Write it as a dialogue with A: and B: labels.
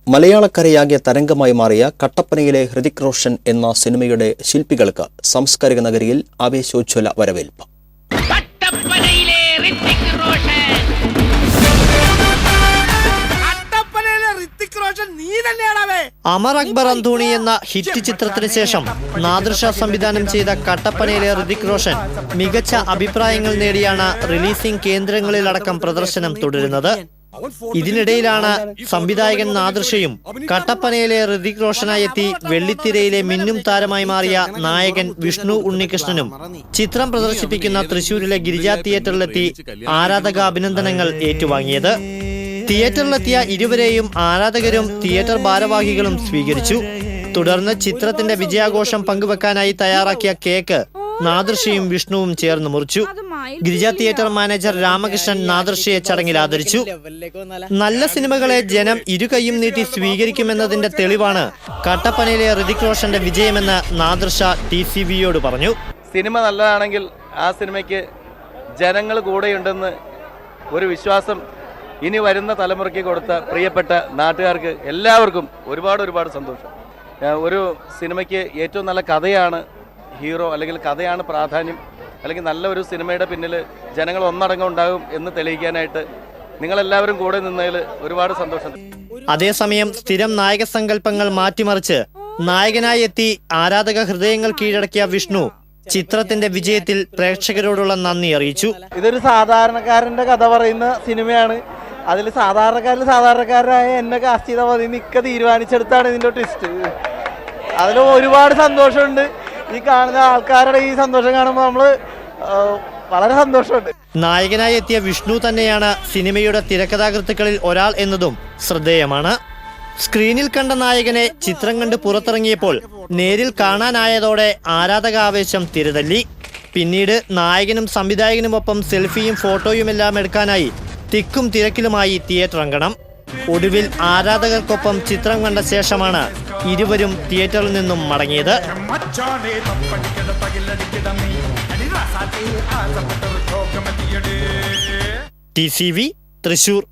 A: മലയാളക്കരയാകെ തരംഗമായി മാറിയ കട്ടപ്പനയിലെ ഹൃതിക് റോഷൻ എന്ന സിനിമയുടെ ശില്പികൾക്ക് സാംസ്കാരിക നഗരിയിൽ ആവേശോജ്വല വരവേൽപ്പ്.
B: അമർ അക്ബർ അന്തോണി എന്ന ഹിറ്റ് ചിത്രത്തിന് ശേഷം നാദിർ ഷാ സംവിധാനം ചെയ്ത കട്ടപ്പനയിലെ ഹൃതിക് റോഷൻ മികച്ച അഭിപ്രായങ്ങൾ നേടിയാണ് റിലീസിംഗ് കേന്ദ്രങ്ങളിലടക്കം പ്രദർശനം തുടരുന്നത്. ഇതിനിടയിലാണ് സംവിധായകൻ നാദിർ ഷയും കട്ടപ്പനയിലെ ഹൃതിക് റോഷനായി എത്തി വെള്ളിത്തിരയിലെ മിന്നും താരമായി മാറിയ നായകൻ വിഷ്ണു ഉണ്ണികൃഷ്ണനും ചിത്രം പ്രദർശിപ്പിക്കുന്ന തൃശൂരിലെ ഗിരിജ തിയേറ്ററിലെത്തി ആരാധക അഭിനന്ദനങ്ങൾ ഏറ്റുവാങ്ങിയത്. തിയേറ്ററിലെത്തിയ ഇരുവരെയും ആരാധകരും തിയേറ്റർ ഭാരവാഹികളും സ്വീകരിച്ചു. തുടർന്ന് ചിത്രത്തിന്റെ വിജയാഘോഷം പങ്കുവെക്കാനായി തയ്യാറാക്കിയ കേക്ക് നാദിർ ഷയും വിഷ്ണുവും ചേർന്ന് മുറിച്ചു. ഗിരിജ തിയേറ്റർ മാനേജർ രാമകൃഷ്ണൻ നാദിർ ഷയെ ചടങ്ങിൽ ആദരിച്ചു. നല്ല സിനിമകളെ ജനം ഇരുകൈയും നീട്ടി സ്വീകരിക്കുമെന്നതിന്റെ തെളിവാണ് കട്ടപ്പനയിലെ ഹൃതിക് റോഷന്റെ വിജയമെന്ന് നാദിർ ഷാ TCVയോട് പറഞ്ഞു.
C: സിനിമ നല്ലതാണെങ്കിൽ ആ സിനിമയ്ക്ക് ജനങ്ങൾ കൂടെയുണ്ടെന്ന് ഒരു വിശ്വാസം ഇനി വരുന്ന തലമുറയ്ക്ക് കൊടുത്ത പ്രിയപ്പെട്ട നാട്ടുകാർക്ക് എല്ലാവർക്കും ഒരുപാട് സന്തോഷം. ഒരു സിനിമയ്ക്ക് ഏറ്റവും നല്ല കഥയാണ് ഹീറോ, അല്ലെങ്കിൽ കഥയാണ് പ്രാധാന്യം, അല്ലെങ്കിൽ നല്ല ഒരു സിനിമയുടെ പിന്നിൽ ജനങ്ങൾ ഒന്നടങ്കം ഉണ്ടാകും എന്ന് തെളിയിക്കാനായിട്ട് നിങ്ങളെല്ലാവരും കൂടെ നിന്നതിൽ ഒരുപാട് സന്തോഷം.
B: അതേസമയം സ്ഥിരം നായക സങ്കല്പങ്ങൾ മാറ്റിമറിച്ച് നായകനായി എത്തി ആരാധക ഹൃദയങ്ങൾ കീഴടക്കിയ വിഷ്ണു ചിത്രത്തിന്റെ വിജയത്തിൽ പ്രേക്ഷകരോടുള്ള നന്ദി അറിയിച്ചു.
D: ഇതൊരു സാധാരണക്കാരന്റെ കഥ പറയുന്ന സിനിമയാണ്. അതിൽ സാധാരണക്കാരായ എന്നെ കാസ്റ്റ് ചെയ്താൽ മതി നിക്ക തീരുമാനിച്ചെടുത്താണ് ഇതിന്റെ ട്വിസ്റ്റ്. അതിൽ ഒരുപാട് സന്തോഷമുണ്ട്. ഈ കാണുന്ന ആൾക്കാരുടെ ഈ സന്തോഷം കാണുമ്പോൾ നമ്മള് വളരെ സന്തോഷമുണ്ട്.
B: നായകനായി എത്തിയ വിഷ്ണു തന്നെയാണ് സിനിമയുടെ തിരക്കഥാകൃത്തുക്കളിൽ ഒരാൾ എന്നതും ശ്രദ്ധേയമാണ്. സ്ക്രീനിൽ കണ്ട നായകനെ ചിത്രം കണ്ട് പുറത്തിറങ്ങിയപ്പോൾ നേരിൽ കാണാനായതോടെ ആരാധക ആവേശം തിരതല്ലി. പിന്നീട് നായകനും സംവിധായകനുമൊപ്പം സെൽഫിയും ഫോട്ടോയുമെല്ലാം എടുക്കാനായി തിക്കും തിരക്കിലുമായി തിയേറ്റർ അങ്കണം. ഒടുവിൽ ആരാധകർക്കൊപ്പം ചിത്രം കണ്ട ശേഷമാണ് ഇരുവരും തിയേറ്ററിൽ നിന്നും മടങ്ങിയത്. TCV തൃശൂർ.